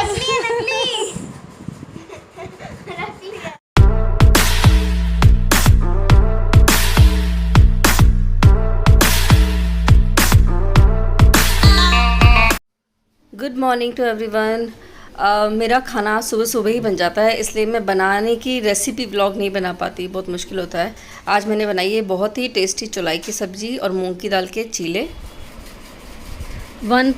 नकली है, नकली। नकली है। Good morning to everyone. मेरा खाना सुबह सुबह ही बन जाता है, इसलिए मैं बनाने की रेसिपी व्लॉग नहीं बना पाती, बहुत मुश्किल होता है। आज मैंने बनाई है बहुत ही टेस्टी चौलाई की सब्ज़ी और मूंग की दाल के चीले। 1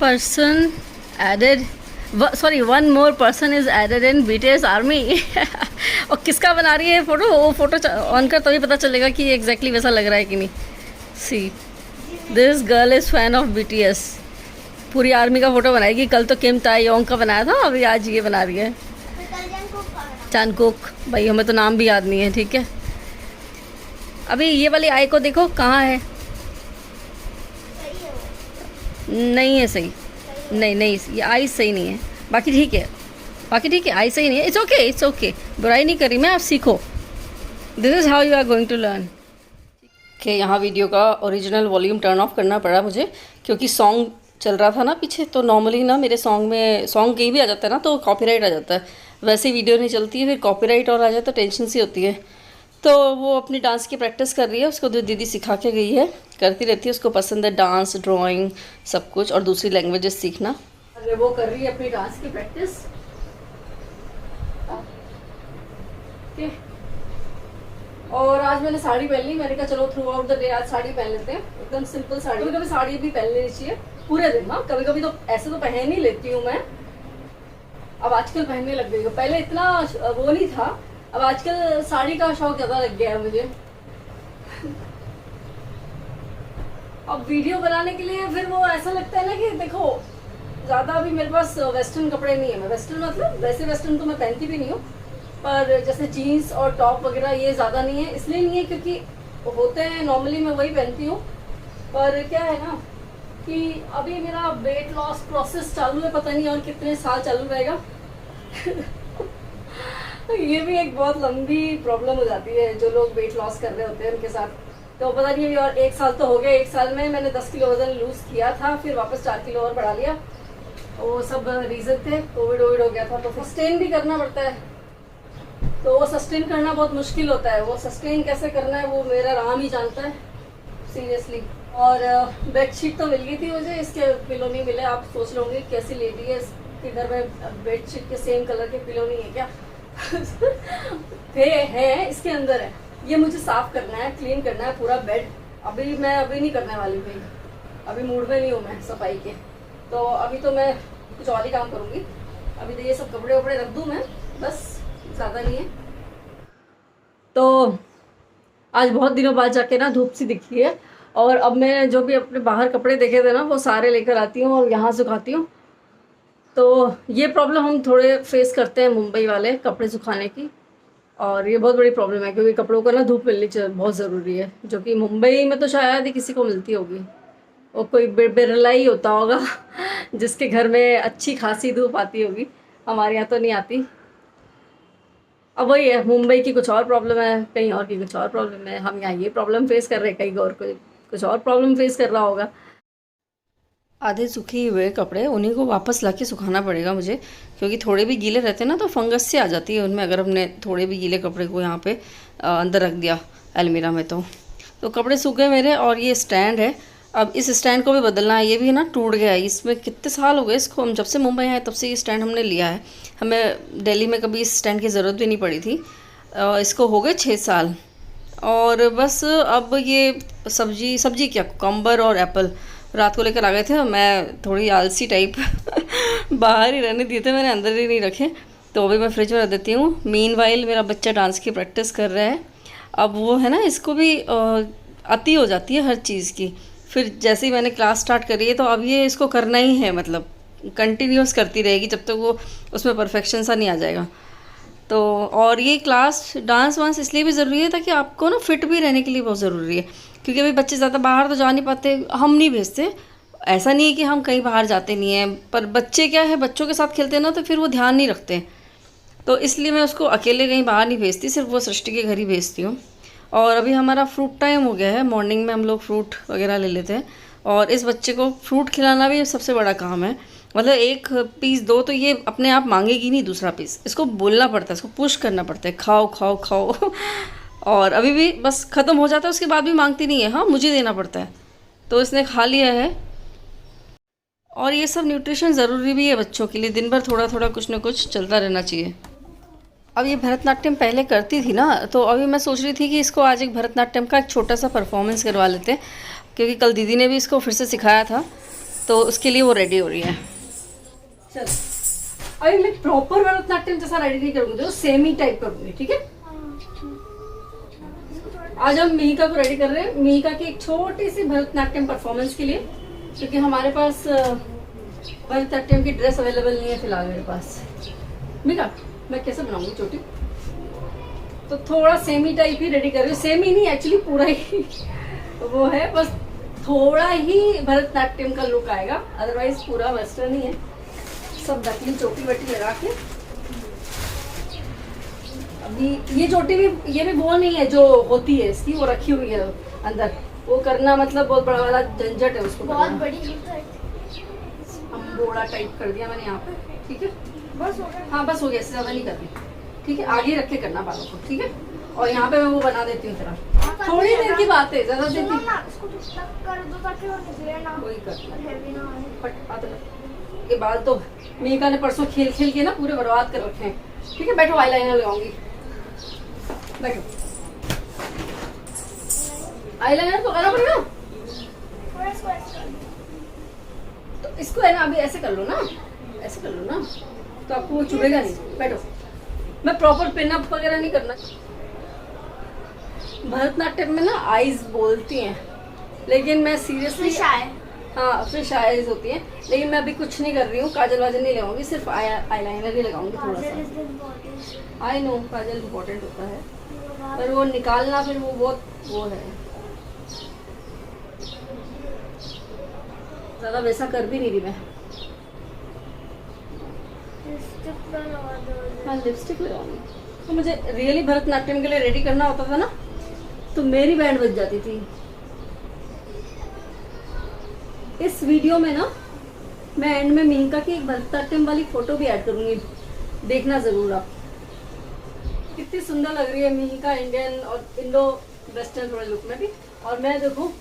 more person is added in BTS army. और किसका बना रही है फ़ोटो? वो फ़ोटो ऑन कर तभी पता चलेगा कि एग्जैक्टली वैसा लग रहा है कि नहीं। See this girl is fan of BTS। पूरी आर्मी का फोटो बनाएगी। कल तो किम ताएयोंग का बनाया था, अभी आज ये बना रही है चानकुक। भाई हमें तो नाम भी याद नहीं है, ठीक है। अभी ये वाली आई को देखो कहाँ है। नहीं है सही, नहीं नहीं ये आई सही नहीं है। बाकी ठीक है, बाकी ठीक है, आई सही नहीं है। इट्स ओके, इट्स ओके, बुराई नहीं करी मैं, आप सीखो। This is how you are going to learn. कि यहाँ वीडियो का ओरिजिनल वॉल्यूम टर्न ऑफ करना पड़ा मुझे, क्योंकि सॉन्ग चल रहा था ना पीछे। तो नॉर्मली ना मेरे सॉन्ग में सॉन्ग कहीं भी आ जाता है ना तो कॉपीराइट आ जाता है। वैसे ही वीडियो नहीं चलती है, फिर कॉपीराइट और आ जाए तो टेंशन सी होती है। तो वो अपनी डांस की प्रैक्टिस कर रही है, उसको दीदी सिखा के गई है, करती रहती है। उसको पसंद है डांस, ड्राइंग, सब कुछ, और दूसरी लैंग्वेजेस सीखना। अरे वो कर रही है अपनी डांस की प्रैक्टिस। और आज मैंने साड़ी पहन ली। मैंने कहा चलो थ्रू आउट द डे आज साड़ी पहन लेते हैं, एकदम सिंपल साड़ी। कभी कभी साड़ी भी पहन लेनी चाहिए पूरे दिन। हाँ, कभी कभी तो ऐसे तो पहन ही लेती हूँ मैं, अब आजकल पहनने लग गई हूँ। पहले इतना वो नहीं था, अब आजकल साड़ी का शौक ज़्यादा लग गया है मुझे। अब वीडियो बनाने के लिए फिर वो ऐसा लगता है ना कि देखो ज़्यादा अभी मेरे पास वेस्टर्न कपड़े नहीं है। मैं वेस्टर्न मतलब वैसे वेस्टर्न तो मैं पहनती भी नहीं हूँ, पर जैसे जीन्स और टॉप वगैरह ये ज़्यादा नहीं है। इसलिए नहीं है क्योंकि होते हैं नॉर्मली, मैं वही पहनती हूँ। पर क्या है ना कि अभी मेरा वेट लॉस प्रोसेस चालू है, पता नहीं और कितने साल चालू रहेगा। ये भी एक बहुत लंबी प्रॉब्लम हो जाती है जो लोग वेट लॉस कर रहे होते हैं उनके साथ। तो पता नहीं अभी और 1 साल तो हो गया। 1 साल में मैंने 10 किलो वजन लूज किया था, फिर वापस 4 किलो और बढ़ा लिया। वो सब रीज़न थे, कोविड हो गया था, तो सस्टेन भी करना पड़ता है। तो वो सस्टेन करना बहुत मुश्किल होता है। वो सस्टेन कैसे करना है वो मेरा राम ही जानता है, सीरियसली। और बेडशीट तो मिल गई थी मुझे, इसके पिलो नहीं मिले। आप सोच लोगे कैसी लेडी है, इसके घर में बेडशीट के सेम कलर के पिलो नहीं है क्या? है इसके अंदर है। ये मुझे साफ करना है, क्लीन करना है पूरा बेड। अभी नहीं करने वाली भाई, अभी मूड में नहीं हूँ मैं सफाई के। तो अभी तो मैं कुछ और ही काम करूँगी। अभी तो ये सब कपड़े वपड़े रख दूँ मैं, बस, ज़्यादा नहीं है। तो आज बहुत दिनों बाद जाके ना धूप सी दिखी है, और अब मैं जो भी अपने बाहर कपड़े देखे थे ना वो सारे लेकर आती हूँ और यहाँ सुखाती हूँ। तो ये प्रॉब्लम हम थोड़े फेस करते हैं मुंबई वाले, कपड़े सुखाने की। और ये बहुत बड़ी प्रॉब्लम है क्योंकि कपड़ों को ना धूप मिलनी चाहिए, बहुत ज़रूरी है, जो कि मुंबई में तो शायद ही किसी को मिलती होगी। वो कोई बिरला ही होता होगा जिसके घर में अच्छी खासी धूप आती होगी, हमारे यहाँ तो नहीं आती। अब वही है, मुंबई की कुछ और प्रॉब्लम है, कहीं और की कुछ और प्रॉब्लम है। हम यहाँ ये प्रॉब्लम फेस कर रहे हैं, कहीं और कोई कुछ और प्रॉब्लम फेस कर रहा होगा। आधे सूखे हुए कपड़े उन्हीं को वापस लाके सुखाना पड़ेगा मुझे, क्योंकि थोड़े भी गीले रहते हैं ना तो फंगस से आ जाती है उनमें, अगर हमने थोड़े भी गीले कपड़े को यहाँ पे अंदर रख दिया अलमीरा में। तो कपड़े सूख गए मेरे। और ये स्टैंड है, अब इस स्टैंड को भी बदलना है। ये भी ना टूट गया है, इसमें कितने साल हो गए इसको, हम जब से मुंबई आए तब से ये स्टैंड हमने लिया है। हमें दिल्ली में कभी इस स्टैंड की ज़रूरत भी नहीं पड़ी थी। इसको हो गए 6 साल। और बस अब ये सब्जी क्या, कुकम्बर और एप्पल रात को लेकर आ गए थे। मैं थोड़ी आलसी टाइप बाहर ही रहने दिए थे मैंने, अंदर ही नहीं रखे। तो अभी मैं फ्रिज में रख देती हूँ। मीनवाइल मेरा बच्चा डांस की प्रैक्टिस कर रहा है। अब वो है ना, इसको भी अति हो जाती है हर चीज़ की। फिर जैसे ही मैंने क्लास स्टार्ट करी है तो अब ये इसको करना ही है, मतलब कंटिन्यूस करती रहेगी जब तक वो उसमें परफेक्शन सा नहीं आ जाएगा। तो और ये क्लास डांस वांस इसलिए भी ज़रूरी है ताकि आपको ना फिट भी रहने के लिए बहुत ज़रूरी है, क्योंकि अभी बच्चे ज़्यादा बाहर तो जा नहीं पाते। हम नहीं भेजते, ऐसा नहीं है कि हम कहीं बाहर जाते नहीं हैं, पर बच्चे क्या है, बच्चों के साथ खेलते हैं ना तो फिर वो ध्यान नहीं रखते। तो इसलिए मैं उसको अकेले कहीं बाहर नहीं भेजती, सिर्फ वो सृष्टि के घर ही भेजती हूँ। और अभी हमारा फ्रूट टाइम हो गया है, मॉर्निंग में हम लोग फ्रूट वगैरह ले लेते हैं। और इस बच्चे को फ्रूट खिलाना भी सबसे बड़ा काम है। मतलब एक पीस दो तो ये अपने आप मांगेगी नहीं दूसरा पीस, इसको बोलना पड़ता है, इसको पुश करना पड़ता है, खाओ खाओ खाओ। और अभी भी बस ख़त्म हो जाता है, उसके बाद भी मांगती नहीं है, हाँ मुझे देना पड़ता है। तो इसने खा लिया है। और ये सब न्यूट्रिशन ज़रूरी भी है बच्चों के लिए, दिन भर थोड़ा थोड़ा कुछ ना कुछ चलता रहना चाहिए। अब ये भरतनाट्यम पहले करती थी ना, तो अभी मैं सोच रही थी कि इसको आज एक भरतनाट्यम का एक छोटा सा परफॉर्मेंस करवा लेते हैं, क्योंकि कल दीदी ने भी इसको फिर से सिखाया था, तो उसके लिए वो रेडी हो रही है। चल अभी मैं प्रॉपर भरतनाट्यम जैसा रेडी नहीं करूँगी, तो सेमी टाइप करूँगी, ठीक है। आज हम मिहिका को रेडी कर रहे हैं, मिहिका की एक छोटी सी भरतनाट्यम परफॉर्मेंस के लिए, क्योंकि हमारे पास भरतनाट्यम की ड्रेस अवेलेबल नहीं है फिलहाल मेरे पास। मिहिका मैं कैसे बनाऊंगी चोटी, तो थोड़ा सेमी टाइप ही रेडी कर रही हूँ, सेमी नहीं एक्चुअली पूरा ही वो है, बस थोड़ा ही भरतनाट्यम का लुक आएगा, अदरवाइज पूरा वेस्टर्न ही है। सब नकली चोटी वटी लगा के, अभी ये चोटी भी, ये भी वो नहीं है जो होती है इसकी, वो रखी हुई है अंदर, वो करना मतलब बहुत बड़ा वाला झंझट है उसको, बहुत बड़ी अम्बोड़ा टाइप कर दिया मैंने यहाँ पे, ठीक है बस हो गया। हाँ बस हो गया, इससे ज़्यादा नहीं करती, ठीक है। आगे रख के करना बालों को, ठीक है। और यहाँ पे मैं वो बना देती हूँ तेरा, थोड़ी देर की बात है, ज़्यादा देर की। ये बाल तो मिहिका ने परसों खेल खेल के ना पूरे बर्बाद कर रखे हैं, ठीक है। बैठो, आईलाइनर लगाऊंगी, बैठो। आईलाइनर तो करना पड़ेगा, तो इसको है ना अभी ऐसे कर लो ना, ऐसे कर लो ना, तो आपको वो चुभेगा नहीं। बैठो, मैं प्रॉपर पिनअप वगैरह नहीं करना। भरतनाट्यम में ना आईज बोलती हैं, लेकिन मैं सीरियसली, हाँ फिश आईज होती हैं, लेकिन मैं अभी कुछ नहीं कर रही हूँ, काजल वाजल नहीं लगाऊंगी, सिर्फ आईलाइनर ही लगाऊंगी थोड़ा सा। आई नो काजल इम्पोर्टेंट होता है, पर वो निकालना फिर वो बहुत वो है, ज़्यादा वैसा कर भी नहीं रही मैं। हाँ लिपस्टिक लगाऊंगी, तो मुझे रियली भरतनाट्यम के लिए रेडी करना होता था ना, तो मेरी बैंड बज जाती थी। इस वीडियो में ना मैं एंड में मिहिका की एक भरतनाट्यम वाली फोटो भी ऐड करूंगी, देखना जरूर आप। कितनी सुंदर लग रही है मिहिका इंडियन और इंडो वेस्टर्न थोड़े लुक में भी। और मैं देखो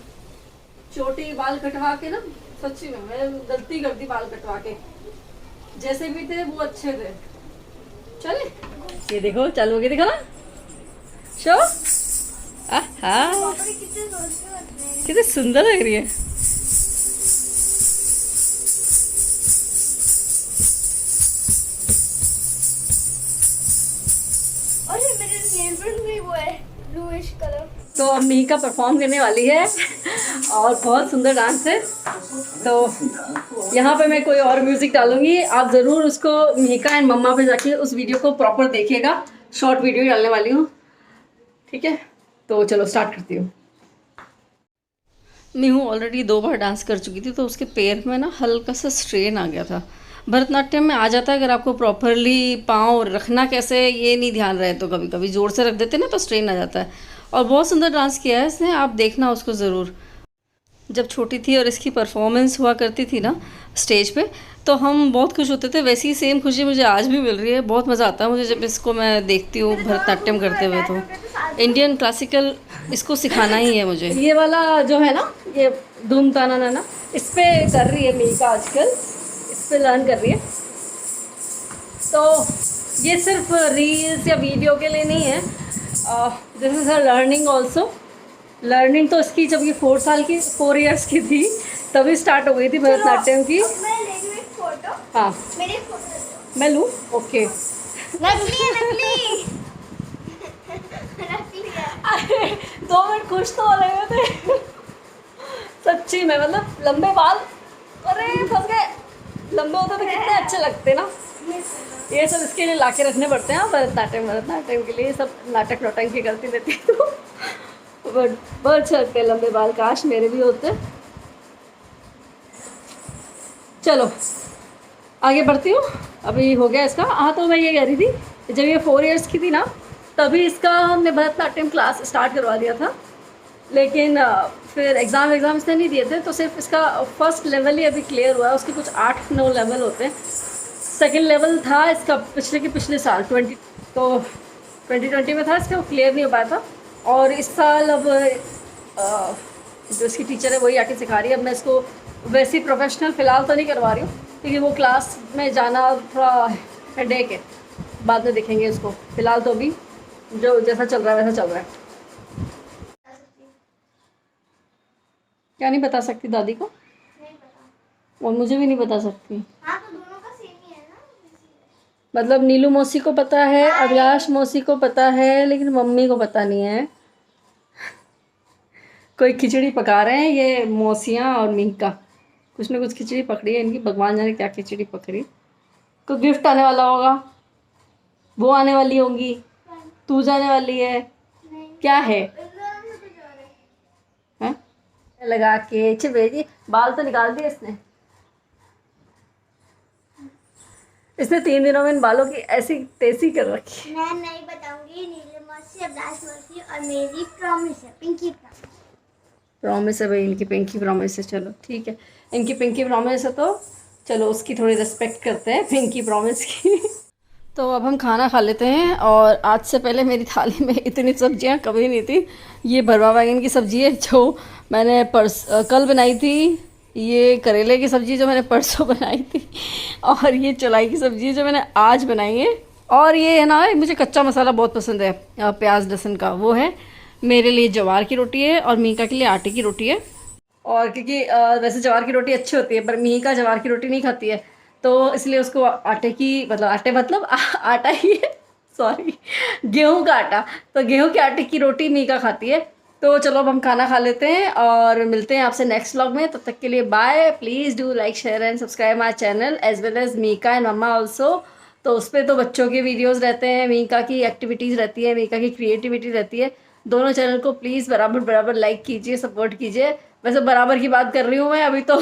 छोटी बाल कटवा के ना, सच्ची में मैं गलती कर दी बाल कटवा के, जैसे भी थे वो अच्छे थे। चले ये देखो चालू हो गया, दिखा ना शो, कितनी सुंदर लग रही है। और मेरे नेल पेंट भी वो है ब्लूइश कलर। तो अब मिहिका परफॉर्म करने वाली है और बहुत सुंदर डांस है, तो यहाँ पे मैं कोई और म्यूजिक डालूंगी, आप ज़रूर उसको मिहिका एंड मम्मा पे जाके उस वीडियो को प्रॉपर देखिएगा, शॉर्ट वीडियो ही डालने वाली हूँ, ठीक है। तो चलो स्टार्ट करती हूँ। मैं हूँ ऑलरेडी 2 बार डांस कर चुकी थी, तो उसके पैर में ना हल्का सा स्ट्रेन आ गया था। भरतनाट्यम में आ जाता है अगर आपको प्रॉपरली पाँव रखना कैसे ये नहीं ध्यान रहे, तो कभी कभी ज़ोर से रख देते ना तो स्ट्रेन आ जाता है। और बहुत सुंदर डांस किया है इसने, आप देखना उसको ज़रूर। जब छोटी थी और इसकी परफॉर्मेंस हुआ करती थी ना स्टेज पे, तो हम बहुत खुश होते थे, वैसी ही सेम खुशी मुझे आज भी मिल रही है। बहुत मज़ा आता है मुझे जब इसको मैं देखती हूँ भरतनाट्यम करते हुए। तो इंडियन क्लासिकल इसको सिखाना ही है मुझे। ये वाला जो है ना, ये धूम ताना नाना, इस पर कर रही है मिहिका आजकल, इस पर लर्न कर रही है। तो ये सिर्फ रील्स या वीडियो के लिए नहीं है, this is her learning also. Learning तो इसकी जब ये 4 इयर्स की थी तभी स्टार्ट हो गई थी भरतनाट्यम की। मैं ले लूं एक फोटो। हाँ मेरी फोटो मैं लूँ, ओके। नकली नकली नकली है। 2 मिनट खुश तो हो रहे थे सच्ची में, मतलब लंबे बाल, अरे फंस गए, लंबे होते तो कितने अच्छे लगते ना। ये सब इसके लिए लाके रखने पड़ते हैं भरतनाट्यम के लिए, सब नाटक नौटंकी करती रहती है तो बहुत अच्छे लगते हैं लंबे बाल, काश मेरे भी होते। चलो आगे बढ़ती हूँ, अभी हो गया इसका। हाँ तो मैं ये कह रही थी, जब ये 4 इयर्स की थी ना, तभी इसका हमने भरतनाट्यम क्लास स्टार्ट करवा दिया था। लेकिन फिर एग्ज़ाम इसने नहीं दिए थे, तो सिर्फ इसका फर्स्ट लेवल ही अभी क्लियर हुआ है। उसके कुछ 8-9 लेवल होते हैं। सेकंड लेवल था इसका पिछले साल 2020 में था इसका, वो क्लियर नहीं हो पाया था। और इस साल अब जो इसकी टीचर है वही आके सिखा रही है। अब मैं इसको वैसे ही प्रोफेशनल फ़िलहाल तो नहीं करवा रही हूँ, क्योंकि वो क्लास में जाना थोड़ा हेडेक है। बाद में देखेंगे इसको, फ़िलहाल तो अभी जो जैसा चल रहा है वैसा चल रहा है। क्या नहीं बता सकती दादी को? नहीं पता। और मुझे भी नहीं बता सकती। हाँ तो दोनों का सेम ही है ना। मतलब नीलू मौसी को पता है, अभिलाष मौसी को पता है, लेकिन मम्मी को पता नहीं है। कोई खिचड़ी पका रहे हैं ये मौसियाँ और मीका, कुछ ना कुछ खिचड़ी पकड़ी है इनकी, भगवान जाने क्या खिचड़ी पकड़ी। कोई गिफ्ट आने वाला होगा, वो आने वाली होंगी, तू जाने वाली है, नहीं। क्या है? इन दोनों में कुछ और है। हैं? लगा के चबेजी बाल तो निकाल दिए इसने 3 दिनों में इन बालों की ऐसी तेजी कर रखी है। मैं नहीं बताऊंगी। नीलम मौसी, अभिलाष मौसी और मेरी प्रॉमिस है, पिंकी प्रॉमिस है भाई, इनकी पिंकी प्रॉमिस है। चलो ठीक है, इनकी पिंकी प्रॉमिस है तो चलो उसकी थोड़ी रिस्पेक्ट करते हैं, पिंकी प्रॉमिस की। तो अब हम खाना खा लेते हैं। और आज से पहले मेरी थाली में इतनी सब्जियां कभी नहीं थी। ये भरवा बैंगन की सब्ज़ी है जो मैंने कल बनाई थी, ये करेले की सब्ज़ी जो मैंने परसों बनाई थी, और ये चौलाई की सब्ज़ी जो मैंने आज बनाई है। और ये है ना, मुझे कच्चा मसाला बहुत पसंद है, प्याज लहसुन का, वो है। मेरे लिए ज्वार की रोटी है और मीका के लिए आटे की रोटी है। और क्योंकि वैसे ज्वार की रोटी अच्छी होती है, पर मीका ज्वार की रोटी नहीं खाती है, तो इसलिए उसको आटे मतलब आटा ही है, सॉरी, गेहूं का आटा। तो गेहूं के आटे की रोटी मीका खाती है। तो चलो अब हम खाना खा लेते हैं और मिलते हैं आपसे नेक्स्ट व्लॉग में। तब तक के लिए bye. Please do like share and subscribe my channel as well as Mika and mamma also. तो उस पर तो बच्चों के वीडियोज़ रहते हैं, मीका की एक्टिविटीज़ रहती है, मीका की क्रिएटिविटी रहती है। दोनों चैनल को प्लीज़ बराबर लाइक कीजिए, सपोर्ट कीजिए। वैसे बराबर की बात कर रही हूँ मैं अभी तो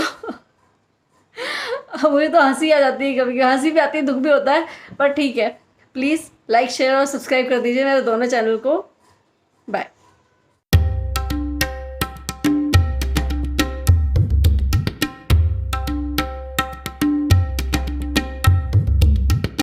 मुझे तो हंसी आ जाती है, कभी हंसी भी आती है, दुख भी होता है, पर ठीक है। प्लीज़ लाइक शेयर और सब्सक्राइब कर दीजिए मेरे दोनों चैनल को। बाय।